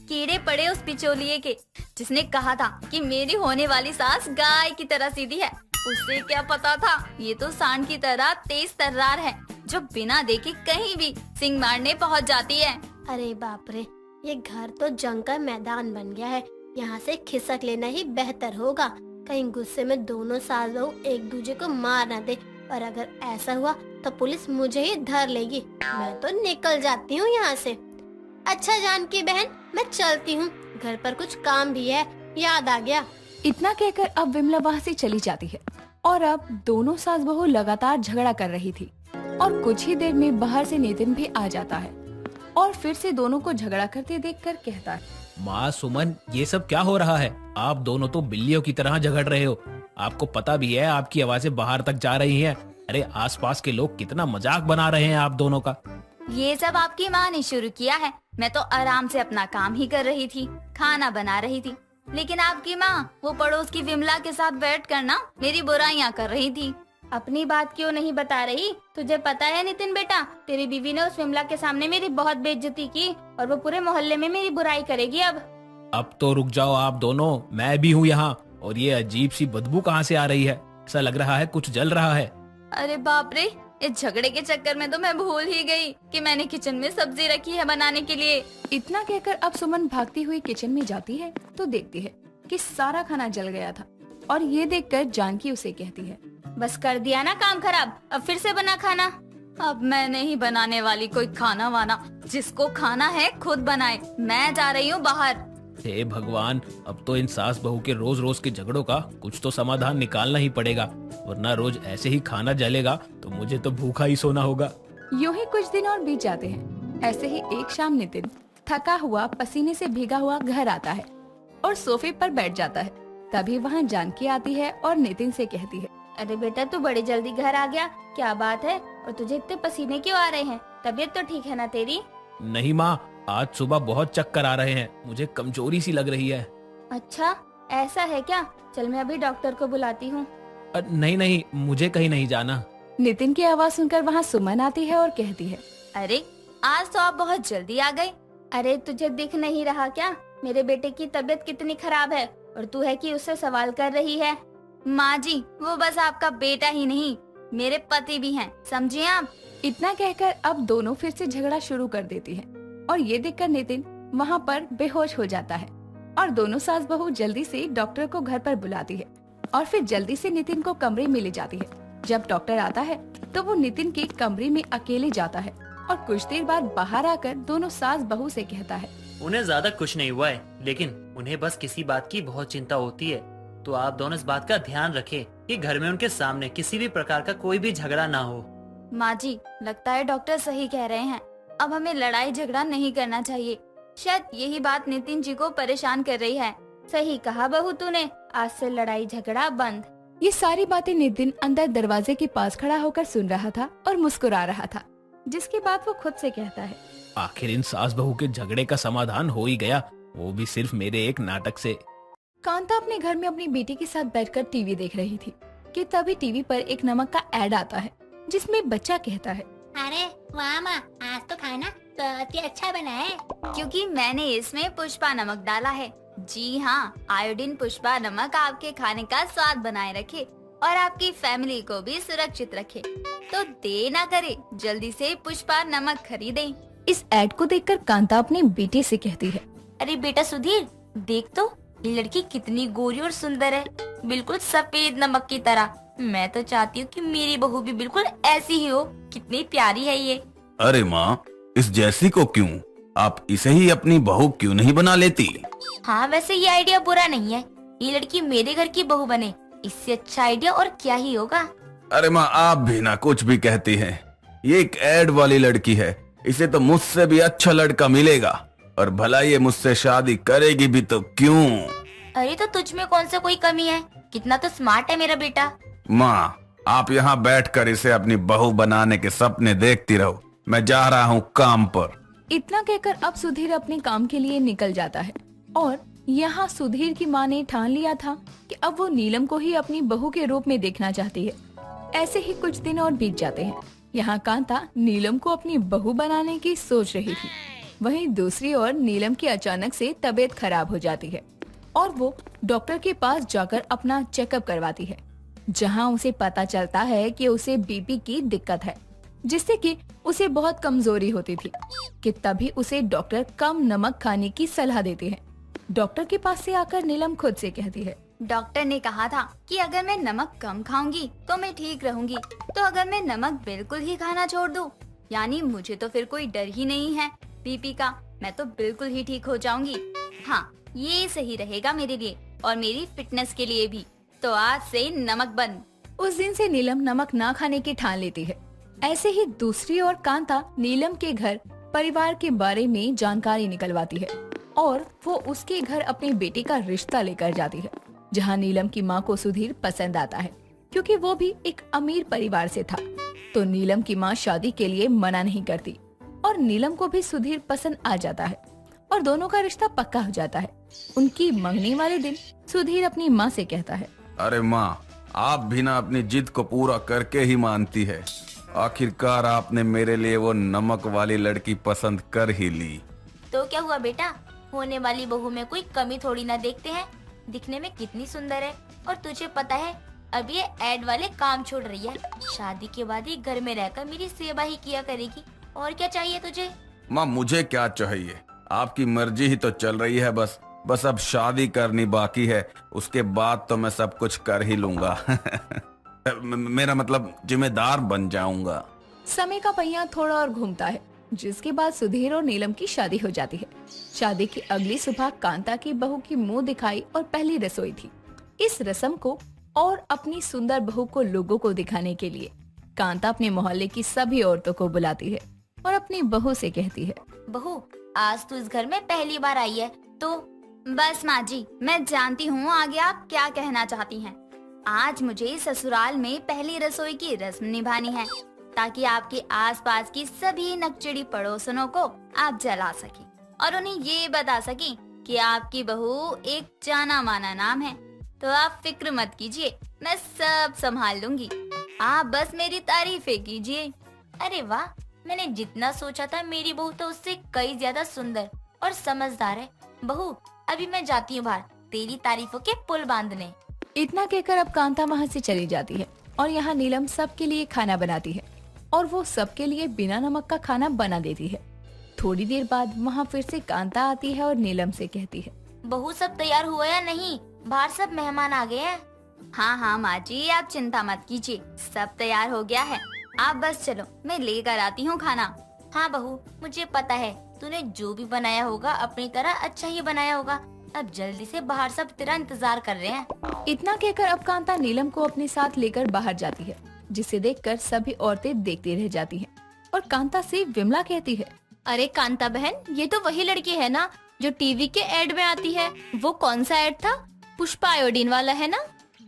कीड़े पड़े उस बिचौलिए के, जिसने कहा था कि मेरी होने वाली सास गाय की तरह सीधी है। उसे क्या पता था ये तो सांड की तरह तेज तर्रार है, जो बिना देखे कहीं भी सिंग मारने पहुंच जाती है। अरे बाप रे, ये घर तो जंग का मैदान बन गया है। यहाँ से खिसक लेना ही बेहतर होगा, कहीं गुस्से में दोनों सास बहू एक दूसरे को मार न दे। और अगर ऐसा हुआ तो पुलिस मुझे ही धर लेगी। मैं तो निकल जाती हूँ यहाँ से। अच्छा जानकी बहन, मैं चलती हूँ, घर पर कुछ काम भी है, याद आ गया। इतना कहकर अब विमला वहाँ से चली जाती है और अब दोनों सास बहू लगातार झगड़ा कर रही थी। और कुछ ही देर में बाहर से नितिन भी आ जाता है और फिर से दोनों को झगड़ा करते देखकर कहता है, माँ सुमन, ये सब क्या हो रहा है? आप दोनों तो बिल्लियों की तरह झगड़ रहे हो। आपको पता भी है आपकी आवाजें बाहर तक जा रही हैं। अरे आसपास के लोग कितना मजाक बना रहे हैं आप दोनों का। ये सब आपकी माँ ने शुरू किया है। मैं तो आराम से अपना काम ही कर रही थी, खाना बना रही थी, लेकिन आपकी माँ वो पड़ोस की विमला के साथ बैठ कर ना मेरी बुराइयां कर रही थी। अपनी बात क्यों नहीं बता रही? तुझे पता है नितिन बेटा, तेरी बीवी ने उस विमला के सामने मेरी बहुत बेइज्जती की और वो पूरे मोहल्ले में मेरी बुराई करेगी। अब तो रुक जाओ आप दोनों, मैं भी हूँ यहाँ। और ये अजीब सी बदबू कहाँ से आ रही है? ऐसा लग रहा है कुछ जल रहा है। अरे बाप रे, इस झगड़े के चक्कर में तो मैं भूल ही गई कि मैंने किचन में सब्जी रखी है बनाने के लिए। इतना कहकर अब सुमन भागती हुई किचन में जाती है तो देखती है कि सारा खाना जल गया था। और ये देखकर जानकी उसे कहती है, बस कर दिया ना काम खराब, अब फिर से बना खाना। अब मैं नहीं बनाने वाली कोई खाना वाना, जिसको खाना है खुद बनाए। मैं जा रही हूँ बाहर। हे भगवान, अब तो इन सास बहू के रोज रोज के झगड़ों का कुछ तो समाधान निकालना ही पड़ेगा, वरना रोज ऐसे ही खाना जलेगा तो मुझे तो भूखा ही सोना होगा। यूं ही कुछ दिन और बीत जाते हैं। ऐसे ही एक शाम नितिन थका हुआ, पसीने से भीगा हुआ घर आता है और सोफे पर बैठ जाता है। तभी वहाँ जानकी आती है और नितिन से कहती है, अरे बेटा, तू बड़ी जल्दी घर आ गया, क्या बात है? और तुझे इतने पसीने क्यों आ रहे हैं? तबीयत तो ठीक है ना तेरी? नहीं माँ, आज सुबह बहुत चक्कर आ रहे हैं, मुझे कमजोरी सी लग रही है। अच्छा, ऐसा है क्या? चल मैं अभी डॉक्टर को बुलाती हूँ। नहीं नहीं, मुझे कहीं नहीं जाना। नितिन की आवाज सुनकर वहाँ सुमन आती है और कहती है, अरे आज तो आप बहुत जल्दी आ गए। अरे तुझे दिख नहीं रहा क्या मेरे बेटे की तबीयत कितनी खराब है, और तू है कि उससे सवाल कर रही है? माँ जी, वो बस आपका बेटा ही नहीं, मेरे पति भी हैं, समझिए आप। इतना कहकर अब दोनों फिर से झगड़ा शुरू कर देती है और ये देखकर नितिन वहाँ पर बेहोश हो जाता है। और दोनों सास बहू जल्दी से डॉक्टर को घर पर बुलाती है और फिर जल्दी से नितिन को कमरे में ले जाती है। जब डॉक्टर आता है तो वो नितिन के कमरे में अकेले जाता है और कुछ देर बाद बाहर आकर दोनों सास बहू से कहता है, उन्हें ज्यादा कुछ नहीं हुआ है, लेकिन उन्हें बस किसी बात की बहुत चिंता होती है। तो आप दोनों इस बात का ध्यान रखें कि घर में उनके सामने किसी भी प्रकार का कोई भी झगड़ा ना हो। माँ जी, लगता है डॉक्टर सही कह रहे हैं। अब हमें लड़ाई झगड़ा नहीं करना चाहिए। शायद यही बात नितिन जी को परेशान कर रही है। सही कहा बहू तूने, आज से लड़ाई झगड़ा बंद। ये सारी बातें नितिन अंदर दरवाजे के पास खड़ा होकर सुन रहा था और मुस्कुरा रहा था, जिसके बाद वो खुद से कहता है, आखिर इन सास बहू के झगड़े का समाधान हो ही गया, वो भी सिर्फ मेरे एक नाटक से। कांता अपने घर में अपनी बेटी के साथ बैठकर टीवी देख रही थी कि तभी टीवी पर एक नमक का एड आता है, जिसमें बच्चा कहता है, अरे वाह माँ, आज तो खाना बहुत ही अच्छा बना है। क्योंकि मैंने इसमें पुष्पा नमक डाला है। जी हाँ, आयोडीन पुष्पा नमक आपके खाने का स्वाद बनाए रखे और आपकी फैमिली को भी सुरक्षित रखे। तो देर ना करे, जल्दी से पुष्पा नमक खरीदें। इस एड को देखकर कांता अपने बेटे से कहती है, अरे बेटा सुधीर, देख तो ये लड़की कितनी गोरी और सुंदर है, बिल्कुल सफेद नमक की तरह। मैं तो चाहती हूँ कि मेरी बहू भी बिल्कुल ऐसी ही हो। कितनी प्यारी है ये। अरे माँ, इस जैसी को क्यों, आप इसे ही अपनी बहू क्यों नहीं बना लेती? हाँ, वैसे ये आइडिया बुरा नहीं है। ये लड़की मेरे घर की बहू बने, इससे अच्छा आइडिया और क्या ही होगा। अरे माँ, आप भी ना कुछ भी कहती हैं। ये एक एड वाली लड़की है, इसे तो मुझसे भी अच्छा लड़का मिलेगा, और भला ये मुझसे शादी करेगी भी तो क्यों? अरे तो तुझ में कौन सा कोई कमी है? कितना तो स्मार्ट है मेरा बेटा। माँ, आप यहाँ बैठकर इसे अपनी बहू बनाने के सपने देखती रहो, मैं जा रहा हूँ काम पर। इतना कहकर अब सुधीर अपने काम के लिए निकल जाता है और यहाँ सुधीर की माँ ने ठान लिया था कि अब वो नीलम को ही अपनी बहू के रूप में देखना चाहती है। ऐसे ही कुछ दिन और बीत जाते हैं। यहाँ कांता नीलम को अपनी बहू बनाने की सोच रही थी वहीं दूसरी ओर नीलम की अचानक से तबीयत खराब हो जाती है और वो डॉक्टर के पास जाकर अपना चेकअप करवाती है, जहां उसे पता चलता है कि उसे बीपी की दिक्कत है, जिससे कि उसे बहुत कमजोरी होती थी कि तभी उसे डॉक्टर कम नमक खाने की सलाह देते हैं। डॉक्टर के पास से आकर नीलम खुद से कहती है, डॉक्टर ने कहा था कि अगर मैं नमक कम खाऊंगी तो मैं ठीक रहूंगी, तो अगर मैं नमक बिल्कुल ही खाना छोड़ दूं, यानी मुझे तो फिर कोई डर ही नहीं है बीपी का, मैं तो बिल्कुल ही ठीक हो जाऊंगी। हाँ, ये सही रहेगा मेरे लिए और मेरी फिटनेस के लिए भी, तो आज से नमक बंद। उस दिन से नीलम नमक ना खाने की ठान लेती है। ऐसे ही दूसरी ओर कांता नीलम के घर परिवार के बारे में जानकारी निकलवाती है और वो उसके घर अपने बेटे का रिश्ता लेकर जाती है, जहां नीलम की मां को सुधीर पसंद आता है क्योंकि वो भी एक अमीर परिवार से था। तो नीलम की मां शादी के लिए मना नहीं करती और नीलम को भी सुधीर पसंद आ जाता है और दोनों का रिश्ता पक्का हो जाता है। उनकी मंगनी वाले दिन सुधीर अपनी माँ से कहता है, अरे माँ, आप भी ना अपनी जिद को पूरा करके ही मानती है। आखिरकार आपने मेरे लिए वो नमक वाली लड़की पसंद कर ही ली। तो क्या हुआ बेटा, होने वाली बहू में कोई कमी थोड़ी ना देखते हैं, दिखने में कितनी सुंदर है। और तुझे पता है अब ये ऐड वाले काम छोड़ रही है, शादी के बाद ही घर में रहकर मेरी सेवा ही किया करेगी। और क्या चाहिए तुझे? माँ, मुझे क्या चाहिए, आपकी मर्जी ही तो चल रही है। बस अब शादी करनी बाकी है, उसके बाद तो मैं सब कुछ कर ही लूंगा। मेरा मतलब जिम्मेदार बन जाऊंगा। समय का पहिया थोड़ा और घूमता है, जिसके बाद सुधीर और नीलम की शादी हो जाती है। शादी की अगली सुबह कांता की बहू की मुंह दिखाई और पहली रसोई थी। इस रस्म को और अपनी सुंदर बहू को लोगों को दिखाने के लिए कांता अपने मोहल्ले की सभी औरतों को बुलाती है और अपनी बहू से कहती है, बहू, आज तू इस घर में पहली बार आई है तो बस माँ जी, मैं जानती हूँ आगे आप क्या कहना चाहती हैं। आज मुझे ससुराल में पहली रसोई की रस्म निभानी है ताकि आपके आसपास की सभी नकचड़ी पड़ोसनों को आप जला सकें और उन्हें ये बता सकें कि आपकी बहू एक जाना माना नाम है। तो आप फिक्र मत कीजिए, मैं सब संभाल लूंगी, आप बस मेरी तारीफें कीजिए। अरे वाह, मैंने जितना सोचा था मेरी बहू तो उससे कई ज्यादा सुंदर और समझदार है। बहू, अभी मैं जाती हूँ बाहर तेरी तारीफों के पुल बांधने। इतना कहकर अब कांता वहाँ से चली जाती है और यहाँ नीलम सबके लिए खाना बनाती है और वो सबके लिए बिना नमक का खाना बना देती है। थोड़ी देर बाद वहाँ फिर से कांता आती है और नीलम से कहती है, बहू सब तैयार हुआ या नहीं? बाहर सब मेहमान आ गए हैं। हाँ हाँ माँ जी, आप चिंता मत कीजिए, सब तैयार हो गया है, आप बस चलो, मैं लेकर आती हूँ खाना। हाँ बहू, मुझे पता है तूने जो भी बनाया होगा अपनी तरह अच्छा ही बनाया होगा। अब जल्दी से बाहर सब तेरा इंतजार कर रहे हैं। इतना कहकर अब कांता नीलम को अपने साथ लेकर बाहर जाती है, जिसे देखकर सभी औरतें देखती रह जाती हैं और कांता से विमला कहती है, अरे कांता बहन, ये तो वही लड़की है ना जो टीवी के एड में आती है। वो कौन सा एड था? पुष्पा आयोडीन वाला है ना?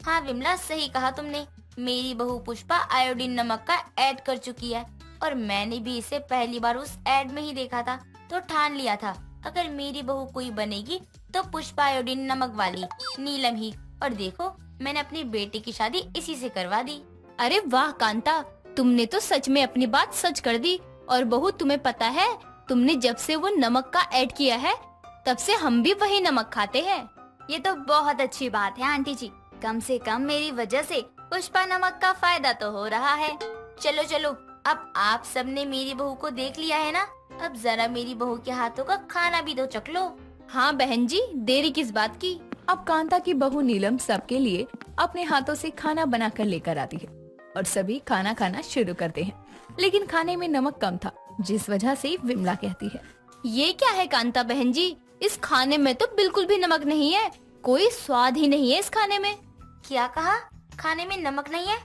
हाँ विमला, सही कहा तुमने, मेरी बहू पुष्पा आयोडीन नमक का ऐड कर चुकी है और मैंने भी इसे पहली बार उस ऐड में ही देखा था, तो ठान लिया था अगर मेरी बहू कोई बनेगी तो पुष्पा आयोडीन नमक वाली नीलम ही। और देखो, मैंने अपनी बेटी की शादी इसी से करवा दी। अरे वाह कांता, तुमने तो सच में अपनी बात सच कर दी। और बहू, तुम्हें पता है, तुमने जब से वो नमक का ऐड किया है तब से हम भी वही नमक खाते हैं। ये तो बहुत अच्छी बात है आंटी जी, कम से कम मेरी वजह से पुष्पा नमक का फायदा तो हो रहा है। चलो चलो, अब आप सबने मेरी बहू को देख लिया है ना, अब जरा मेरी बहू के हाथों का खाना भी तो चख लो। हाँ बहन जी, देरी किस बात की। अब कांता की बहू नीलम सबके लिए अपने हाथों से खाना बनाकर लेकर आती है और सभी खाना खाना शुरू करते हैं, लेकिन खाने में नमक कम था, जिस वजह से विमला कहती है, ये क्या है कांता बहन जी, इस खाने में तो बिल्कुल भी नमक नहीं है, कोई स्वाद ही नहीं है इस खाने में। क्या कहा? खाने में नमक नहीं है?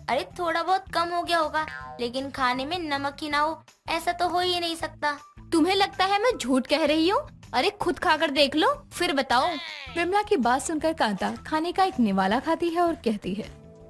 अरे थोड़ा बहुत कम हो गया होगा, लेकिन खाने में नमक ही ना हो ऐसा तो हो ही नहीं सकता। तुम्हें लगता है मैं झूठ कह रही हूँ? अरे खुद खाकर देख लो फिर बताओ। विमला की बात सुनकर कांता खाने का एक निवाला खाती है और कहती है,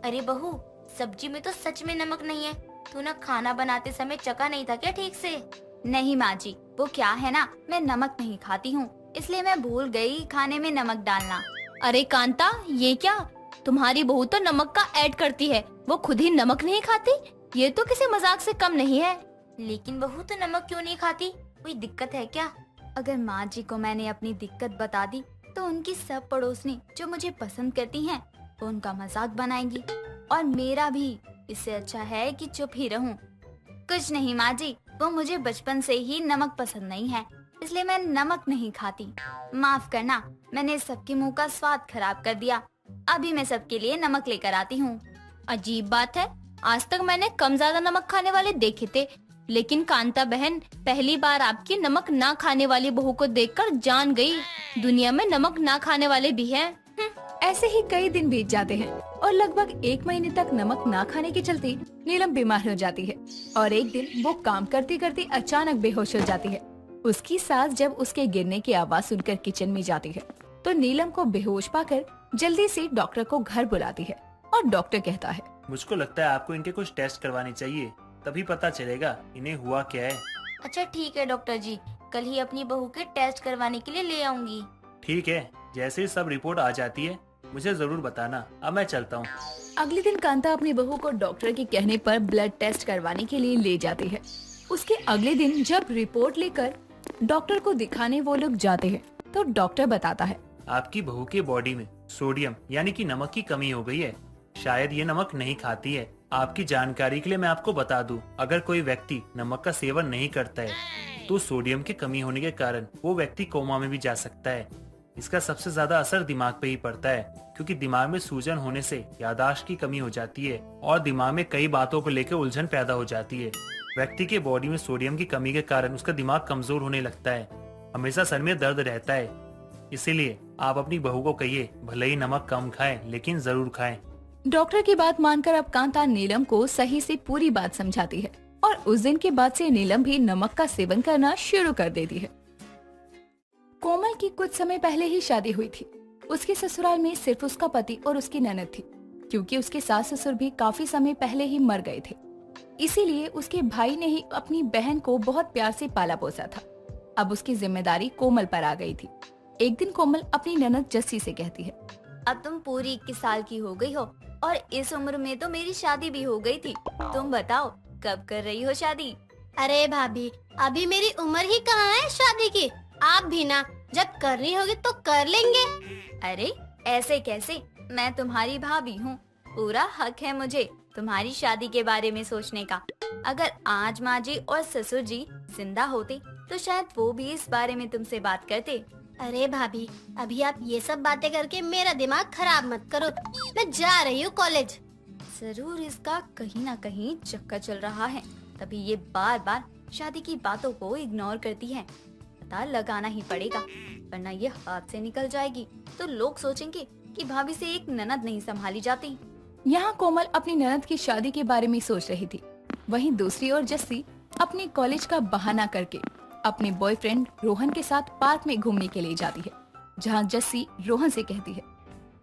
अरे बहू, सब्जी में तो सच में नमक नहीं है, तू ना खाना बनाते समय चखा नहीं था क्या ठीक से? नहीं माँ जी, वो क्या है ना, मैं नमक नहीं खाती हूँ, इसलिए मैं भूल गई खाने में नमक डालना। अरे कांता, ये क्या, तुम्हारी बहू तो नमक का ऐड करती है, वो खुद ही नमक नहीं खाती, ये तो किसी मजाक से कम नहीं है। लेकिन बहू तो नमक क्यों नहीं खाती? कोई दिक्कत है क्या? अगर माँ जी को मैंने अपनी दिक्कत बता दी तो उनकी सब पड़ोसनी जो मुझे पसंद करती हैं वो उनका मजाक बनाएंगी और मेरा भी। इससे अच्छा है कि चुप ही रहूं। कुछ नहीं माँ जी, वो मुझे बचपन से ही नमक पसंद नहीं है, इसलिए मैं नमक नहीं खाती। माफ करना, मैंने सबके मुंह का स्वाद खराब कर दिया। अभी मैं सबके लिए नमक लेकर आती हूँ। अजीब बात है, आज तक मैंने कम ज्यादा नमक खाने वाले देखे थे, लेकिन कांता बहन पहली बार आपकी नमक ना खाने वाली बहू को देखकर जान गई दुनिया में नमक ना खाने वाले भी हैं। ऐसे ही कई दिन बीत जाते हैं और लगभग 1 महीने तक नमक ना खाने के चलते नीलम बीमार हो जाती है और एक दिन वो काम करते करते अचानक बेहोश हो जाती है। उसकी सास जब उसके गिरने की आवाज सुनकर किचन में जाती है तो नीलम को बेहोश पाकर जल्दी से डॉक्टर को घर बुलाती है और डॉक्टर कहता है, मुझको लगता है आपको इनके कुछ टेस्ट करवाने चाहिए, तभी पता चलेगा इन्हें हुआ क्या है। अच्छा ठीक है डॉक्टर जी, कल ही अपनी बहू के टेस्ट करवाने के लिए ले आऊंगी। ठीक है, जैसे ही सब रिपोर्ट आ जाती है मुझे जरूर बताना। अब मैं चलता हूँ। अगले दिन कांता अपनी बहू को डॉक्टर के कहने पर ब्लड टेस्ट करवाने के लिए ले जाती है। उसके अगले दिन जब रिपोर्ट लेकर डॉक्टर को दिखाने वो लोग जाते हैं तो डॉक्टर बताता है, आपकी बहू के बॉडी में सोडियम यानी कि नमक की कमी हो गई है। शायद ये नमक नहीं खाती है। आपकी जानकारी के लिए मैं आपको बता दूं, अगर कोई व्यक्ति नमक का सेवन नहीं करता है तो सोडियम की कमी होने के कारण वो व्यक्ति कोमा में भी जा सकता है। इसका सबसे ज्यादा असर दिमाग पे ही पड़ता है, क्योंकि दिमाग में सूजन होने से याददाश्त की कमी हो जाती है और दिमाग में कई बातों को लेकर उलझन पैदा हो जाती है। व्यक्ति के बॉडी में सोडियम की कमी के कारण उसका दिमाग कमजोर होने लगता है, हमेशा सर में दर्द रहता है। इसीलिए आप अपनी बहू को कहिए भले ही नमक कम खाएं, लेकिन जरूर खाएं। डॉक्टर की बात मानकर अब कांता नीलम को सही से पूरी बात समझाती है और उस दिन के बाद से नीलम भी नमक का सेवन करना शुरू कर देती है। कोमल की कुछ समय पहले ही शादी हुई थी। उसके ससुराल में सिर्फ उसका पति और उसकी ननद थी, क्योंकि उसके सास ससुर भी काफी समय पहले ही मर गए थे। इसीलिए उसके भाई ने ही अपनी बहन को बहुत प्यार से पाला पोसा था। अब उसकी जिम्मेदारी कोमल पर आ गई थी। एक दिन कोमल अपनी ननद जस्सी से कहती है, अब तुम पूरी 21 साल की हो गई हो और इस उम्र में तो मेरी शादी भी हो गई थी। तुम बताओ कब कर रही हो शादी? अरे भाभी, अभी मेरी उम्र ही कहाँ है शादी की। आप भी ना, जब करनी होगी तो कर लेंगे। अरे ऐसे कैसे, मैं तुम्हारी भाभी हूँ, पूरा हक है मुझे तुम्हारी शादी के बारे में सोचने का। अगर आज माँ जी और ससुर जी जिंदा होते तो शायद वो भी इस बारे में तुमसे बात करते। अरे भाभी, अभी आप ये सब बातें करके मेरा दिमाग खराब मत करो। मैं जा रही हूँ कॉलेज। जरूर इसका कहीं ना कहीं चक्कर चल रहा है, तभी ये बार बार शादी की बातों को इग्नोर करती है। पता लगाना ही पड़ेगा, वरना ये हाथ से निकल जाएगी तो लोग सोचेंगे कि भाभी से एक ननद नहीं संभाली जाती। यहाँ कोमल अपनी ननद की शादी के बारे में सोच रही थी। वहीं दूसरी ओर जस्सी अपने कॉलेज का बहाना करके अपने बॉयफ्रेंड रोहन के साथ पार्क में घूमने के लिए जाती है, जहाँ जस्सी रोहन से कहती है,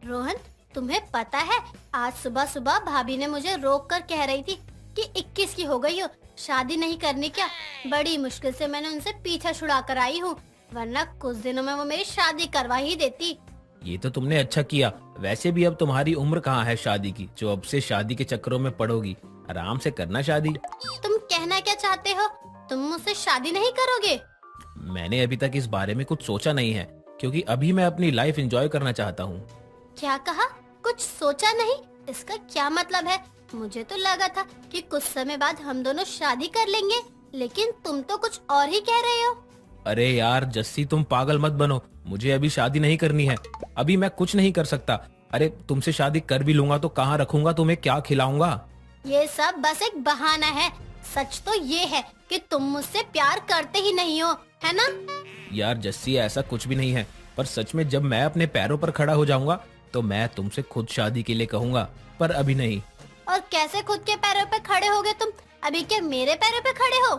रोहन, तुम्हें पता है आज सुबह सुबह भाभी ने मुझे रोक कर कह रही थी कि 21 की हो गई हो, शादी नहीं करनी क्या। बड़ी मुश्किल से मैंने उनसे पीछा छुड़ा कर आई हूँ, वरना कुछ दिनों में वो मेरी शादी करवा ही देती। ये तो तुमने अच्छा किया। वैसे भी अब तुम्हारी उम्र कहाँ है शादी की, जो अब से शादी के चक्करों में पड़ोगी। आराम से करना शादी। तुम कहना क्या चाहते हो? तुम मुझसे शादी नहीं करोगे? मैंने अभी तक इस बारे में कुछ सोचा नहीं है, क्योंकि अभी मैं अपनी लाइफ एंजॉय करना चाहता हूँ। क्या कहा? कुछ सोचा नहीं? इसका क्या मतलब है? मुझे तो लगा था कि कुछ समय बाद हम दोनों शादी कर लेंगे, लेकिन तुम तो कुछ और ही कह रहे हो। अरे यार जस्सी, तुम पागल मत बनो। मुझे अभी शादी नहीं करनी है। अभी मैं कुछ नहीं कर सकता। अरे तुमसे शादी कर भी लूंगा तो कहाँ रखूंगा तुम्हें, क्या खिलाऊंगा? ये सब बस एक बहाना है। सच तो ये है कि तुम मुझसे प्यार करते ही नहीं हो, है ना? यार जस्सी, ऐसा कुछ भी नहीं है, पर सच में जब मैं अपने पैरों पर खड़ा हो जाऊंगा तो मैं तुमसे खुद शादी के लिए कहूंगा, पर अभी नहीं। और कैसे खुद के पैरों पे खड़े होगे तुम? अभी क्या मेरे पैरों पे खड़े हो?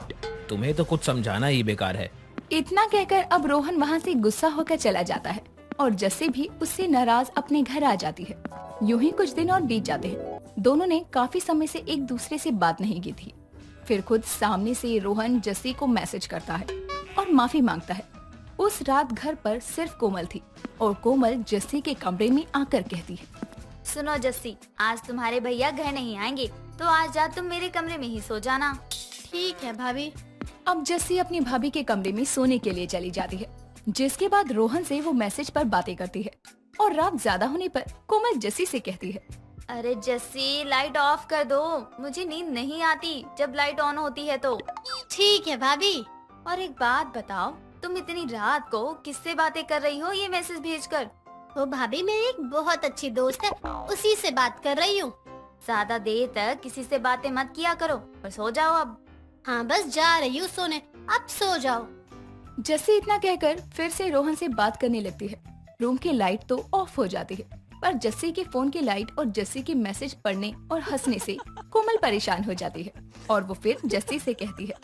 तुम्हें तो कुछ समझाना ही बेकार है। इतना कहकर अब रोहन वहाँ से गुस्सा होकर चला जाता है और जस्सी भी उससे नाराज अपने घर आ जाती है। यूं ही कुछ दिन और बीत जाते हैं। दोनों ने काफी समय से एक दूसरे से बात नहीं की थी। फिर खुद सामने से रोहन जस्सी को मैसेज करता है और माफी मांगता है। उस रात घर पर सिर्फ कोमल थी और कोमल जस्सी के कमरे में आकर कहती है, सुनो जस्सी, आज तुम्हारे भैया घर नहीं आएंगे तो आज रात तुम मेरे कमरे में ही सो जाना। ठीक है भाभी। अब जस्सी अपनी भाभी के कमरे में सोने के लिए चली जाती है, जिसके बाद रोहन से वो मैसेज पर बातें करती है और रात ज्यादा होने पर कोमल जस्सी से कहती है, अरे जस्सी लाइट ऑफ कर दो, मुझे नींद नहीं आती जब लाइट ऑन होती है तो। ठीक है भाभी। और एक बात बताओ, तुम इतनी रात को किससे बातें कर रही हो ये मैसेज भेजकर? वो भाभी मेरी एक बहुत अच्छी दोस्त है, उसी से बात कर रही हूँ। ज्यादा देर तक किसी से बातें मत किया करो और सो जाओ अब। हाँ बस जा रही हूँ सोने, अब सो जाओ। जस्सी इतना कहकर फिर से रोहन से बात करने लगती है। रूम की लाइट तो ऑफ हो जाती है, पर जस्सी के फोन की लाइट और जस्सी के मैसेज पढ़ने और हंसने से कोमल परेशान हो जाती है और वो फिर जस्सी से कहती है,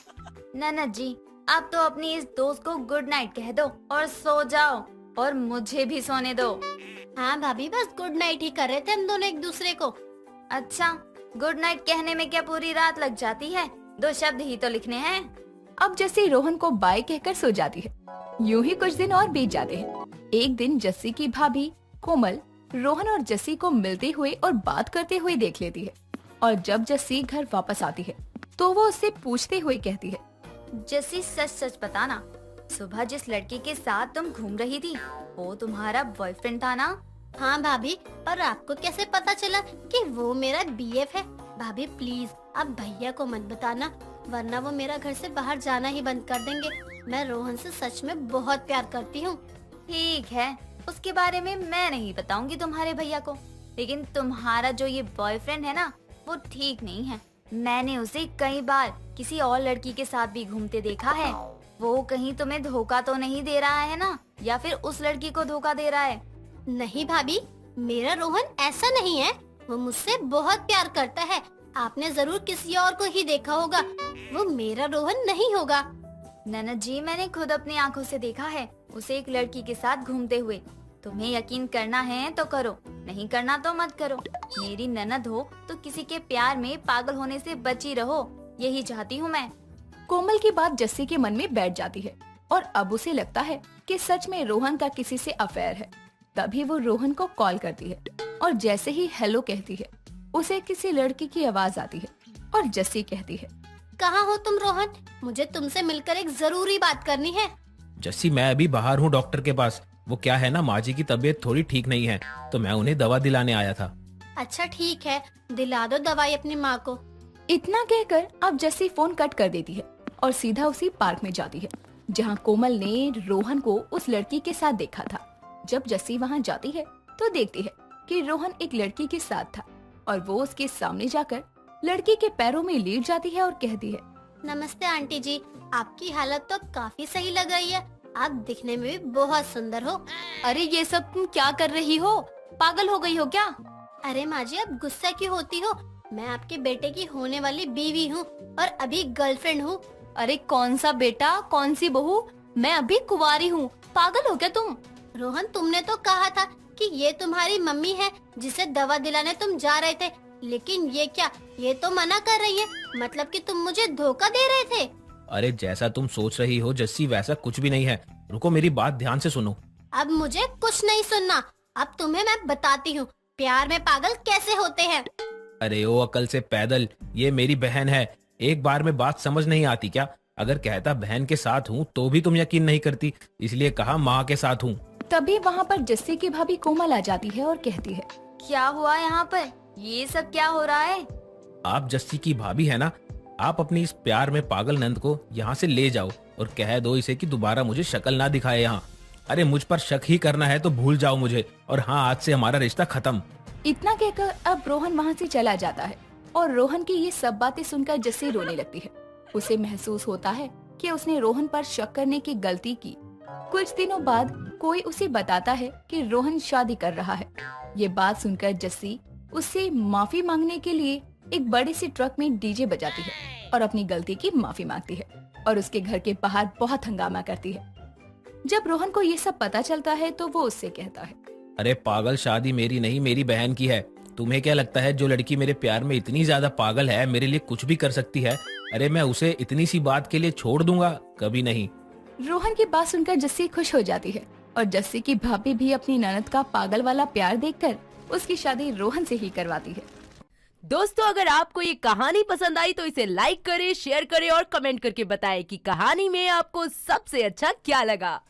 ननद जी आप तो अपनी इस दोस्त को गुड नाइट कह दो और सो जाओ और मुझे भी सोने दो। हाँ भाभी बस गुड नाइट ही कर रहे थे हम दोनों एक दूसरे को। अच्छा, गुड नाइट कहने में क्या पूरी रात लग जाती है? 2 शब्द ही तो लिखने हैं। अब जस्सी रोहन को बाय कहकर सो जाती है। यूं ही कुछ दिन और बीत जाते हैं। एक दिन जस्सी की भाभी कोमल रोहन और जस्सी को मिलते हुए और बात करते हुए देख लेती है और जब जस्सी घर वापस आती है तो वो उससे पूछते हुए कहती है, जस्सी सच सच बताना, सुबह जिस लड़की के साथ तुम घूम रही थी वो तुम्हारा बॉयफ्रेंड था ना? हाँ भाभी, और आपको कैसे पता चला कि वो मेरा बीएफ है? भाभी प्लीज आप भैया को मत बताना, वरना वो मेरा घर से बाहर जाना ही बंद कर देंगे। मैं रोहन से सच में बहुत प्यार करती हूँ। ठीक है, उसके बारे में मैं नहीं बताऊंगी तुम्हारे भैया को, लेकिन तुम्हारा जो ये बॉयफ्रेंड है ना वो ठीक नहीं है। मैंने उसे कई बार किसी और लड़की के साथ भी घूमते देखा है। वो कहीं तुम्हें धोखा तो नहीं दे रहा है ना, या फिर उस लड़की को धोखा दे रहा है? नहीं भाभी, मेरा रोहन ऐसा नहीं है, वो मुझसे बहुत प्यार करता है। आपने जरूर किसी और को ही देखा होगा, वो मेरा रोहन नहीं होगा। ननद जी मैंने खुद अपनी आंखों से देखा है उसे एक लड़की के साथ घूमते हुए। तुम्हें यकीन करना है तो करो, नहीं करना तो मत करो। मेरी ननद हो तो किसी के प्यार में पागल होने से बची रहो, यही चाहती हूँ मैं। कोमल की बात जस्सी के मन में बैठ जाती है और अब उसे लगता है कि सच में रोहन का किसी से अफेयर है। तभी वो रोहन को कॉल करती है और जैसे ही हेलो कहती है उसे किसी लड़की की आवाज आती है और जस्सी कहती है, कहाँ हो तुम रोहन? मुझे तुमसे मिलकर एक जरूरी बात करनी है। जस्सी मैं अभी बाहर हूँ डॉक्टर के पास। वो क्या है ना, माँ जी की तबीयत थोड़ी ठीक नहीं है तो मैं उन्हें दवा दिलाने आया था। अच्छा ठीक है, दिला दो दवाई अपनी माँ को। इतना कहकर अब जस्सी फोन कट कर देती है और सीधा उसी पार्क में जाती है जहाँ कोमल ने रोहन को उस लड़की के साथ देखा था। जब जस्सी वहाँ जाती है तो देखती है कि रोहन एक लड़की के साथ था और वो उसके सामने जाकर लड़की के पैरों में लेट जाती है और कहती है, नमस्ते आंटी जी, आपकी हालत तो काफी सही लग रही है, आप दिखने में भी बहुत सुंदर हो। अरे ये सब तुम क्या कर रही हो? पागल हो गई हो क्या? अरे माँ जी आप गुस्सा क्यों होती हो? मैं आपके बेटे की होने वाली बीवी हूँ और अभी गर्लफ्रेंड हूँ। अरे कौन सा बेटा, कौन सी बहू? मैं अभी कुंवारी हूँ, पागल हो क्या तुम? रोहन तुमने तो कहा था कि ये तुम्हारी मम्मी है जिसे दवा दिलाने तुम जा रहे थे, लेकिन ये क्या, ये तो मना कर रही है, मतलब कि तुम मुझे धोखा दे रहे थे। अरे जैसा तुम सोच रही हो जस्सी वैसा कुछ भी नहीं है। रुको मेरी बात ध्यान से सुनो। अब मुझे कुछ नहीं सुनना, अब तुम्हें मैं बताती हूँ प्यार में पागल कैसे होते हैं। अरे ओ अकल से पैदल, ये मेरी बहन है, एक बार में बात समझ नहीं आती क्या? अगर कहता बहन के साथ हूँ तो भी तुम यकीन नहीं करती, इसलिए कहा माँ के साथ हूँ। तभी वहाँ पर जस्सी की भाभी कोमल आ जाती है और कहती है, क्या हुआ यहाँ पर? ये सब क्या हो रहा है? आप जस्सी की भाभी है ना, आप अपनी इस प्यार में पागल नंद को यहाँ से ले जाओ और कह दो इसे कि दोबारा मुझे शक्ल ना दिखाए यहाँ। अरे मुझ पर शक ही करना है तो भूल जाओ मुझे, और हाँ आज से हमारा रिश्ता खत्म। इतना कहकर अब रोहन वहाँ से चला जाता है और रोहन की ये सब बातें सुनकर जस्सी रोने लगती है। उसे महसूस होता है कि उसने रोहन पर शक करने की गलती की। कुछ दिनों बाद कोई उसे बताता है कि रोहन शादी कर रहा है। ये बात सुनकर जस्सी उससे माफी मांगने के लिए एक बड़े से ट्रक में डीजे बजाती है और अपनी गलती की माफी मांगती है और उसके घर के बाहर बहुत हंगामा करती है। जब रोहन को ये सब पता चलता है तो वो उससे कहता है, अरे पागल, शादी मेरी नहीं मेरी बहन की है। तुम्हें क्या लगता है जो लड़की मेरे प्यार में इतनी ज्यादा पागल है मेरे लिए कुछ भी कर सकती है? अरे मैं उसे इतनी सी बात के लिए छोड़ दूंगा? कभी नहीं। रोहन की बात सुनकर जस्सी खुश हो जाती है और जस्सी की भाभी भी अपनी ननद का पागल वाला प्यार देखकर उसकी शादी रोहन से ही करवाती है। दोस्तों अगर आपको ये कहानी पसंद आई तो इसे लाइक करें, शेयर करें और कमेंट करके बताएं कि कहानी में आपको सबसे अच्छा क्या लगा।